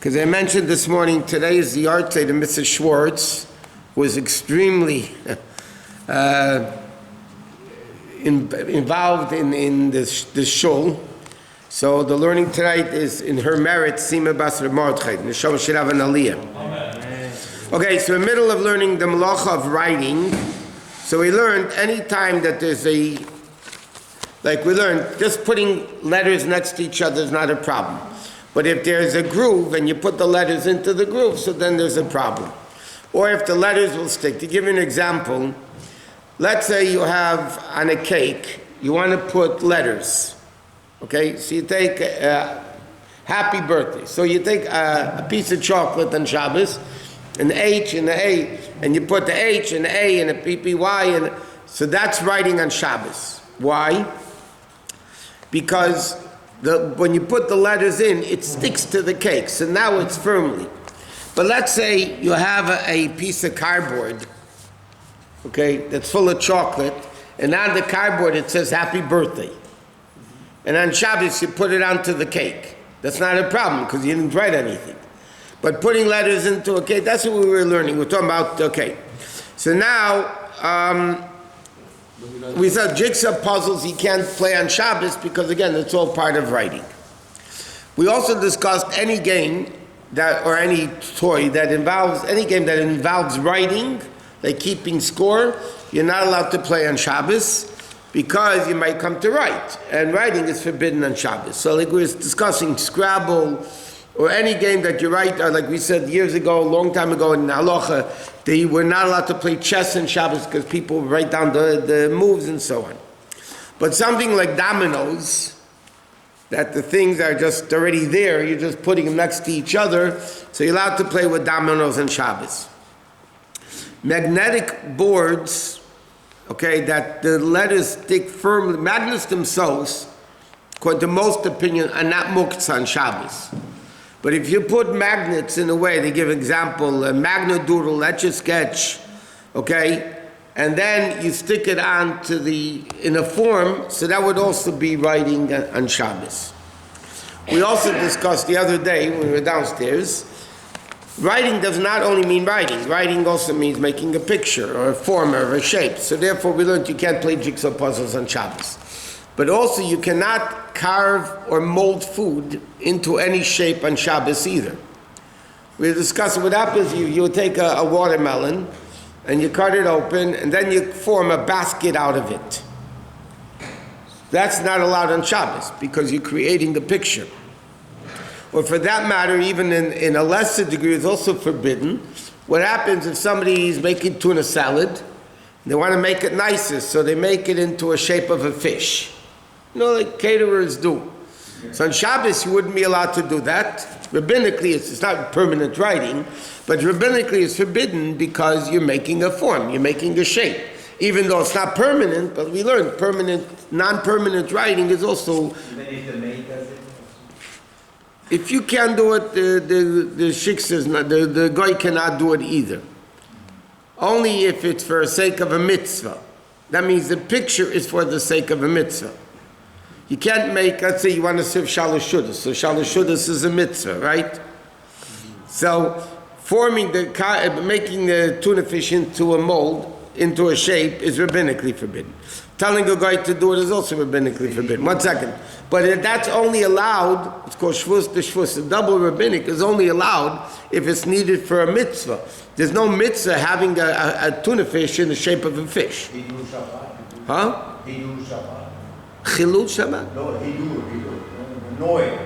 Because I mentioned this morning, today is the art day to Mrs. Schwartz, who was extremely involved in the shul. So the learning tonight is in her merit, Sima Bas Mordechai, Neshama should have an aliyah. Okay, so in the middle of learning the halacha of writing, so we learned any time that there's we learned, just putting letters next to each other is not a problem. But if there's a groove and you put the letters into the groove, so then there's a problem. Or if the letters will stick. To give you an example, let's say you have on a cake, you want to put letters. Okay, so you take happy birthday. So you take a piece of chocolate on Shabbos, an H and an A, and you put the H and the A and a PPY, and so that's writing on Shabbos. Why? Because when you put the letters in, it sticks to the cake, so now it's firmly. But let's say you have a piece of cardboard, okay, that's full of chocolate, and on the cardboard it says happy birthday. And on Shabbos you put it onto the cake. That's not a problem because you didn't write anything. But putting letters into a cake, that's what we were learning. We're talking about, okay. So now, we said jigsaw puzzles you can't play on Shabbos because again, it's all part of writing. We also discussed any game or any toy that involves, any game that involves writing, like keeping score, you're not allowed to play on Shabbos because you might come to write, and writing is forbidden on Shabbos. So like we were discussing Scrabble, or any game that you write, like we said years ago, a long time ago in halacha, they were not allowed to play chess on Shabbos because people write down the moves and so on. But something like dominoes, that the things are just already there, you're just putting them next to each other, so you're allowed to play with dominoes on Shabbos. Magnetic boards, okay, that the letters stick firmly, magnets themselves, according to most opinion, are not muktzah on Shabbos. But if you put magnets in a way, they give example, a magnet doodle, etch a sketch, okay, and then you stick it on to in a form, so that would also be writing on Shabbos. We also discussed the other day when we were downstairs, writing does not only mean writing. Writing also means making a picture or a form or a shape. So therefore we learned you can't play jigsaw puzzles on Shabbos. But also you cannot carve or mold food into any shape on Shabbos either. We discussed what happens, you take a watermelon and you cut it open and then you form a basket out of it. That's not allowed on Shabbos because you're creating a picture. Or for that matter, even in a lesser degree, it's also forbidden. What happens if somebody is making tuna salad, they want to make it nicer, so they make it into a shape of a fish. You know, like caterers do. So on Shabbos, you wouldn't be allowed to do that. Rabbinically, it's not permanent writing, but rabbinically it's forbidden because you're making a form, you're making a shape. Even though it's not permanent, but we learned non-permanent writing is also... Even if the maid does it? If you can't do it, the sheikh says, the guy cannot do it either. Only if it's for the sake of a mitzvah. That means the picture is for the sake of a mitzvah. You can't make, let's say you want to serve shalosh shudas. So shalosh shudas is a mitzvah, right? So making the tuna fish into a mold, into a shape, is rabbinically forbidden. Telling a guy to do it is also rabbinically forbidden. 1 second. But that's only allowed, it's called shvus de shvus, the double rabbinic is only allowed if it's needed for a mitzvah. There's no mitzvah having a tuna fish in the shape of a fish. Hidur Shabbat. Huh? Hidur Shabbat. Chilul Shabbat? No, Hidur. Noy.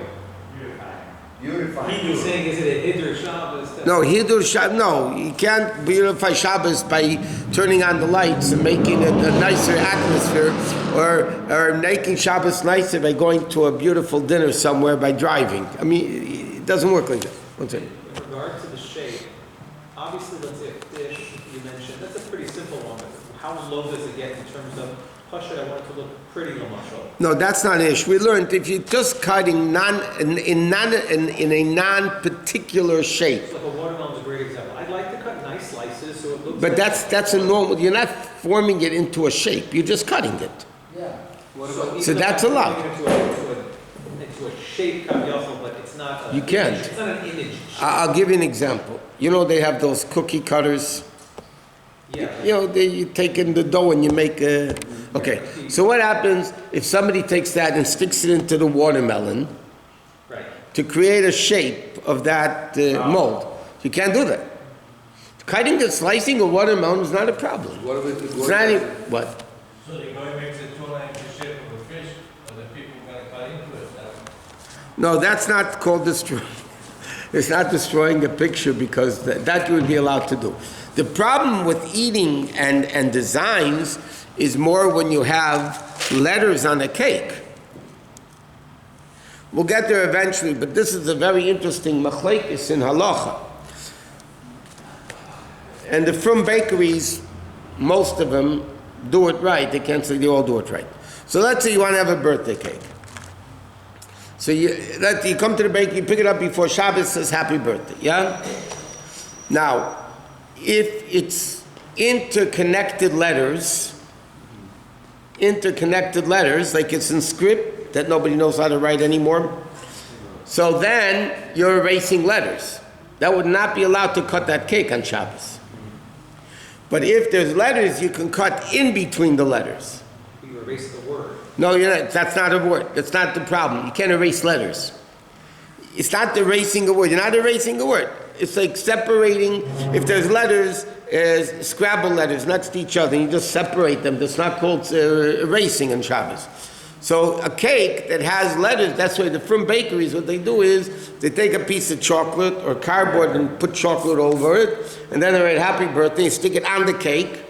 Beautify. He's saying, is it a Hidur Shabbos? No, Hidur Shabbos, no. You can't beautify Shabbos by turning on the lights and making it a nicer atmosphere, or making Shabbos nicer by going to a beautiful dinner somewhere by driving. I mean, it doesn't work like that. One second. In regard to the shape, obviously, let's say a fish, you mentioned, that's a pretty simple one, but how low does it get in terms of, Pasha, I want it to look pretty l'mashal? No, that's not an issue. We learned if you're just cutting in a non-particular shape. Like a watermelon is a great example. I'd like to cut nice slices so it looks. But that's a normal. You're not forming it into a shape. You're just cutting it. Yeah. What about So that's allowed. Into a shape, but it's not not. You can't. It's not an image. I'll give you an example. You know they have those cookie cutters. Yeah. You know, you take in the dough and you make a... Okay, so what happens if somebody takes that and sticks it into the watermelon Right. to create a shape of that mold? You can't do that. Cutting and slicing a watermelon is not a problem. What about the It's not even... What? So the guy makes a 2-inch shape of a fish, and the people gonna cut into it. No, that's not called destroying. It's not destroying a picture because that you would be allowed to do. The problem with eating and designs is more when you have letters on a cake. We'll get there eventually, but this is a very interesting machlekes in halacha. And the from bakeries, most of them do it right. They can't say they all do it right. So let's say you want to have a birthday cake. So you come to the bakery, you pick it up before Shabbat, says happy birthday, yeah? Now, if it's interconnected letters, like it's in script that nobody knows how to write anymore, so then you're erasing letters. That would not be allowed to cut that cake on Shabbos. But if there's letters, you can cut in between the letters. You erase the word. No, you're not, that's not a word. That's not the problem. You can't erase letters. It's not erasing a word. You're not erasing a word. It's like separating, if there's letters, Scrabble letters next to each other, and you just separate them. That's not called erasing on Shabbos. So a cake that has letters, that's why the from bakeries, what they do is, they take a piece of chocolate or cardboard and put chocolate over it, and then they write happy birthday, stick it on the cake.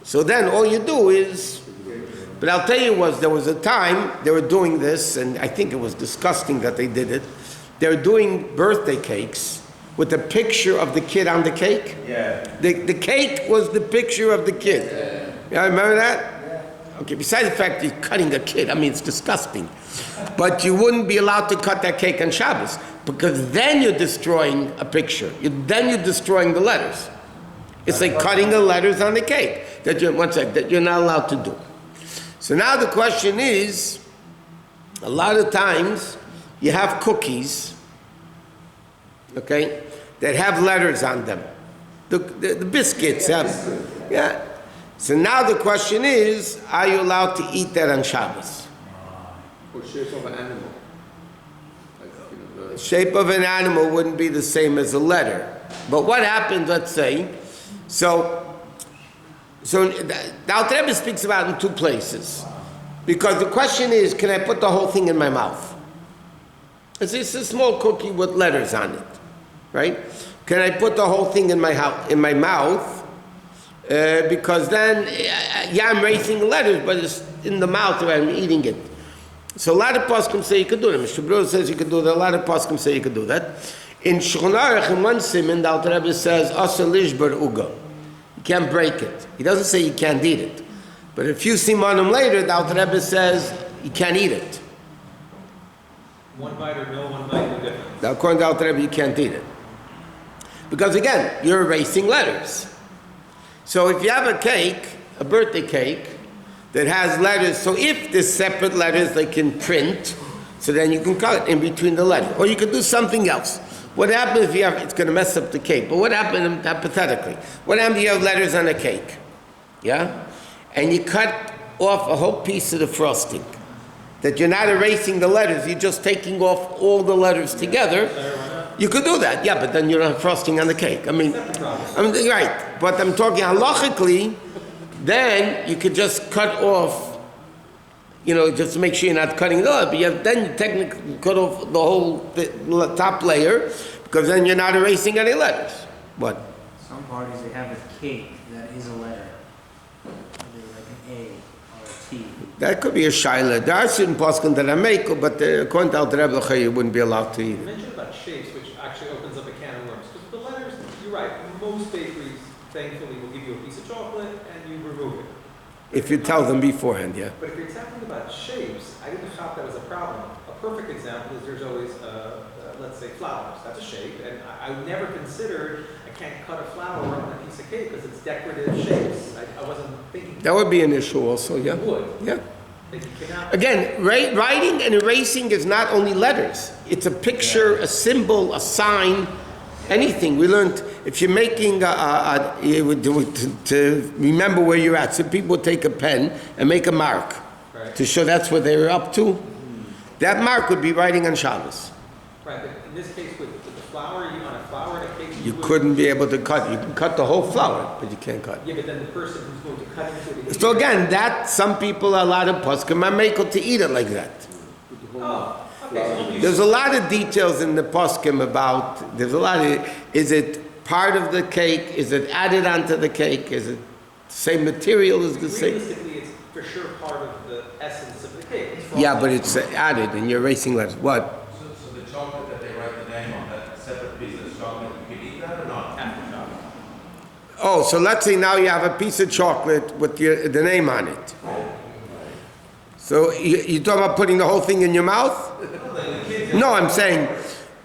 So then all you do is, but I'll tell you there was a time they were doing this, and I think it was disgusting that they did it. They were doing birthday cakes with a picture of the kid on the cake. Yeah. The cake was the picture of the kid. Yeah, remember that? Okay, besides the fact you're cutting a kid, I mean, it's disgusting. But you wouldn't be allowed to cut that cake on Shabbos, because then you're destroying a picture. Then you're destroying the letters. It's like cutting the letters on the cake that you're not allowed to do. So now the question is, a lot of times you have cookies, okay, that have letters on them. The biscuits have, yeah. So now the question is, are you allowed to eat that on Shabbos? Or shape of an animal. Like, The shape of an animal wouldn't be the same as a letter. But what happens, let's say, so the Alter Rebbe speaks about it in two places. Because the question is, can I put the whole thing in my mouth? It's a small cookie with letters on it, right? Can I put the whole thing in my mouth? Because then, I'm erasing the letters, but it's in the mouth where I'm eating it. So a lot of poskim say you could do that. Mr. Brewer says you could do that. A lot of poskim say you could do that. In Shulchan Aruch, in one siman, the Alter Rebbe says, Asa lishbar uga. You can't break it. He doesn't say you can't eat it. But a few simanim later, the Alter Rebbe says you can't eat it. One bite or no one bite, no difference. Now, according to the Alter Rebbe, you can't eat it. Because again, you're erasing letters. So if you have a cake, a birthday cake, that has letters, so if there's separate letters they can print, so then you can cut it in between the letters. Or you could do something else. What happens if you have, it's going to mess up the cake, but what happens, hypothetically, what happens if you have letters on a cake? Yeah? And you cut off a whole piece of the frosting. That you're not erasing the letters, you're just taking off all the letters together. You could do that, yeah, but then you don't have frosting on the cake. I mean, right, but I'm talking halachically, then you could just cut off, just to make sure you're not cutting it off, but then you technically cut off the whole top layer, because then you're not erasing any letters. What? Some parties, they have a cake that is a letter. Maybe like an A or a T. That could be a shaila. There are certain poskim that are make, but according to Alter Rebbe, you wouldn't be allowed to eat You it. mentioned about shapes, which actually opens up a can of worms. Because the letters, you're right, most bakeries, thankfully, will give you a piece of chocolate and you remove it. If you tell them beforehand, yeah. But if you're talking about shapes, I didn't thought that was a problem. A perfect example is there's always, let's say, flowers. That's a shape, and I would never consider I can't cut a flower on a piece of cake because it's decorative shapes. I wasn't thinking. That would be an issue also, yeah. It would. Yeah. That you cannot. Again, writing and erasing is not only letters. It's a picture, a symbol, a sign, anything. We learned if you're making to remember where you're at. Some people take a pen and make a mark to show that's what they were up to. That mark would be writing on Shabbos. Right, but in this case, with the flour, you on a flour and a cake. You couldn't be able to cut. You can cut the whole flour, but you can't cut. Yeah, but then the person who's going to cut into it. So again, that some people are allowed to poskim are makel to eat it like that. Oh, okay. There's a lot of details in the poskim about. There's a lot of. Is it part of the cake? Is it added onto the cake? Is it the same material as the same? Realistically, it's for sure part of the essence of the cake. Yeah, but it's added, and you're erasing letters. What? So the chocolate that they write the name on, that separate piece of chocolate, you can eat that or not? After Shabbat. Oh, so let's say now you have a piece of chocolate with the name on it. So you talking about putting the whole thing in your mouth? No, I'm saying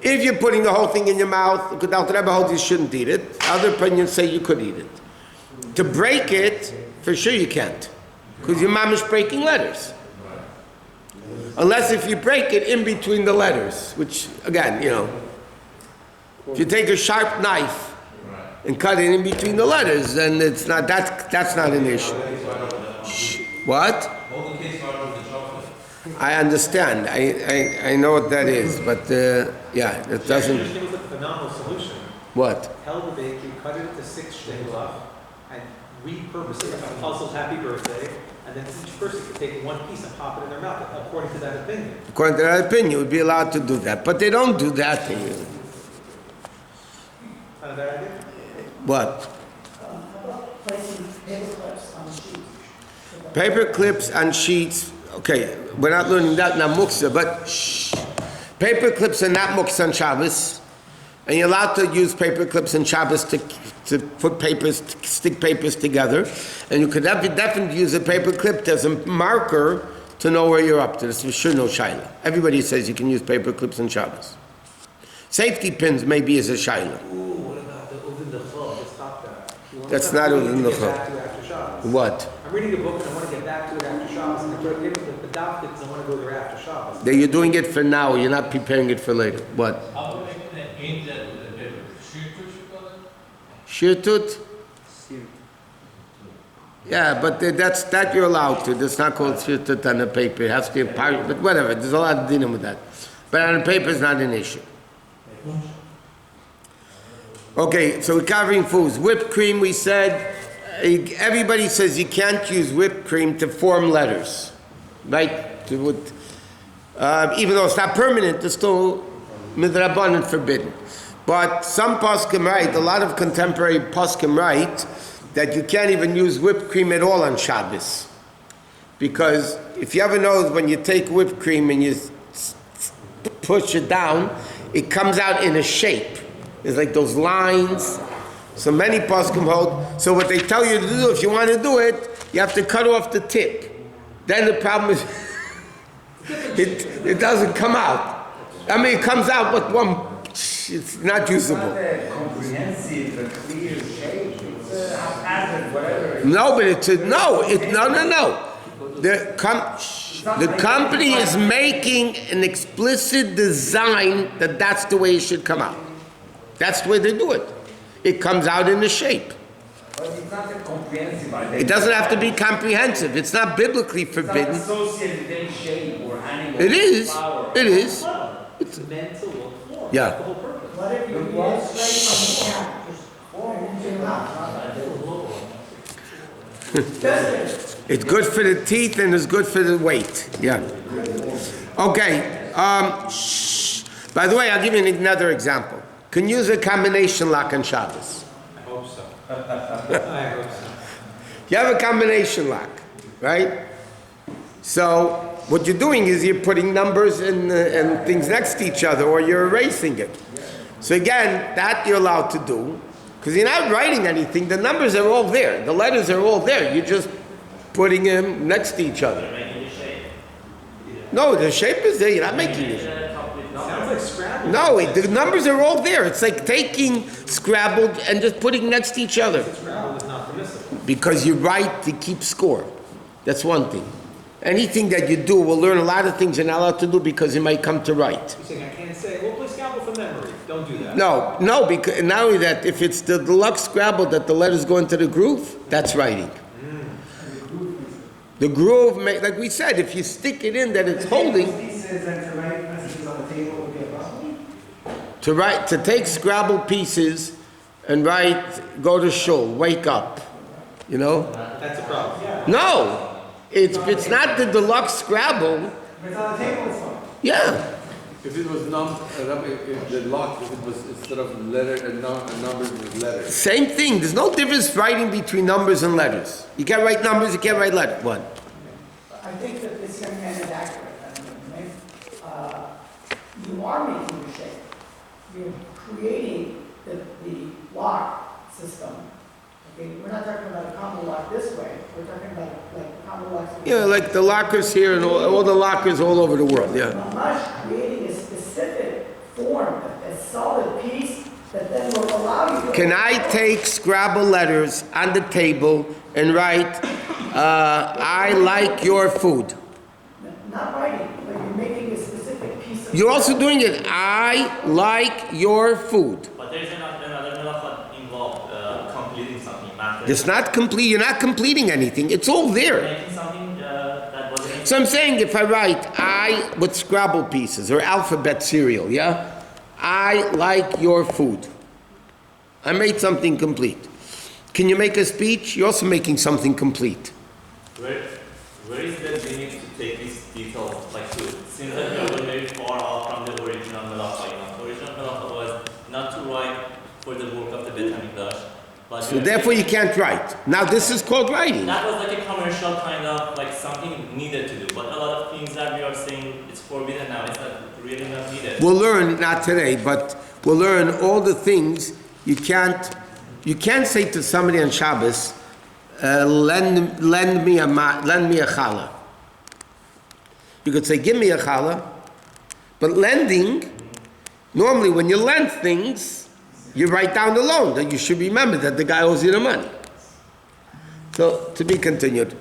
if you're putting the whole thing in your mouth, the Alter Rebbe holds you shouldn't eat it. Other opinions say you could eat it. To break it, for sure you can't, because your mom is breaking letters. Unless if you break it in between the letters, which again, if you take a sharp knife and cut it in between the letters, then it's not that's not an issue. What? Hold the case out of the chocolate. I understand. I know what that is, but yeah, it doesn't. It was a phenomenal solution. What? Hell the bakery, cut it into 6 shtenglach, and repurpose it like a puzzle's happy birthday, and then each person could take one piece and pop it in their mouth, according to that opinion. According to that opinion, you would be allowed to do that, but they don't do that to you. Not a bad idea? What? Placing paper clips on sheets. Paper clips on sheets. Okay, we're not learning that now muksa, but shh. Paper clips are not muksa on Shabbos, and you're allowed to use paper clips on Shabbos to put papers, to stick papers together, and you could definitely use a paper clip as a marker to know where you're up to. This is for sure no shaila. Everybody says you can use paper clips on Shabbos. Safety pins maybe is a shaila. Ooh, what about the Uvin Dechol? Let's stop that. That's not Uvin Get Dechol. back to after Shabbos. What? I'm reading a book and I want to get back to it after Shabbos, and I put it in the daf because I want to go there after Shabbos. That you're doing it for now, you're not preparing it for later. What? How to make an angel with a paper? Shirtush, you call it? Shirtut? Yeah, but that you're allowed to. That's not called shirtut on the paper. It has to be a part, but whatever. There's a lot of dinim with that. But on the paper is not an issue. Okay, so we're covering foods. Whipped cream, we said, everybody says you can't use whipped cream to form letters, right? Even though it's not permanent, it's still midrabanan forbidden. But some poskim write, a lot of contemporary poskim write, that you can't even use whipped cream at all on Shabbos. Because if you ever know, when you take whipped cream and you push it down, it comes out in a shape. It's like those lines. So many poskim hold. So what they tell you to do, if you want to do it, you have to cut off the tip. Then the problem is, it doesn't come out. I mean, it comes out with one, it's not usable. It's not a comprehensive, clear shape. It's a haphazard, whatever. No, but no. The company is making an explicit design that's the way it should come out. That's the way they do it. It comes out in the shape. But it's not a comprehensive. It doesn't have to be comprehensive. It's not biblically It's not forbidden. associated with any shape or animal. It is. Flower. It is. It's meant to look form. Yeah. That's the whole purpose. What if you get it straight from the cap, just form into your mouth? It's good for the teeth and it's good for the weight. Yeah. Okay. By the way, I'll give you another example. Can use a combination lock on Shabbos. I hope so. I hope so. You have a combination lock, right? So what you're doing is you're putting numbers and things next to each other, or you're erasing it. So again, that you're allowed to do, because you're not writing anything. The numbers are all there. The letters are all there. You're just putting them next to each other. No, the shape is there. You're not making it. Sounds like Scrabble. No, the numbers are all there. It's like taking Scrabble and just putting next to each other. Scrabble is not permissible. Because you write to keep score. That's one thing. Anything that you do, we'll learn a lot of things you're not allowed to do because you might come to write. You're saying I can't say, well, play Scrabble from memory. Don't do that. No, because not only that, if it's the deluxe Scrabble that the letters go into the groove, that's writing. The groove, like we said, if you stick it in that it's holding, Pieces and to write messages on the table would be a problem? to take Scrabble pieces and write, go to shul, wake up, you know? That's a problem. No, it's not the deluxe Scrabble. If it's on the table, it's fine. Yeah, If it was if the lock, if it was instead of letter and numbers, it was letters. same thing. There's no difference writing between numbers and letters. You can't write numbers, you can't write letters. One. I think that this young man is accurate. You are making the shape. You're creating the lock system. Okay, we're not talking about a combo lock this way. We're talking about like combo locks. Yeah, like the lockers here and all the lockers all over the world, yeah. Mamash creating a specific form, a solid piece that then will allow you to. Can I take Scrabble letters on the table and write, I like your food? Not writing, but you're making a specific piece of. You're also doing it, I like your food. But there's another method involved, completing something, math. It's not complete, you're not completing anything, it's all there. Making something that wasn't. So I'm saying if I write I with Scrabble pieces or alphabet cereal, yeah? I like your food. I made something complete. Can you make a speech? You're also making something complete. Where is the limit to take these details, like to, since that we were very far off from the original halacha, the original halacha was not to write for the work of the Bet HaMikdash, but So therefore you can't write. Now this is called writing. that was like a commercial kind of, like something needed to do, but a lot of things that we are saying it's forbidden now, it's not really not needed. We'll learn, not today, but we'll learn all the things you can't say to somebody on Shabbos, lend me a challah. You could say, give me a challah, but lending, normally when you lend things, you write down the loan, that you should remember that the guy owes you the money. So, to be continued.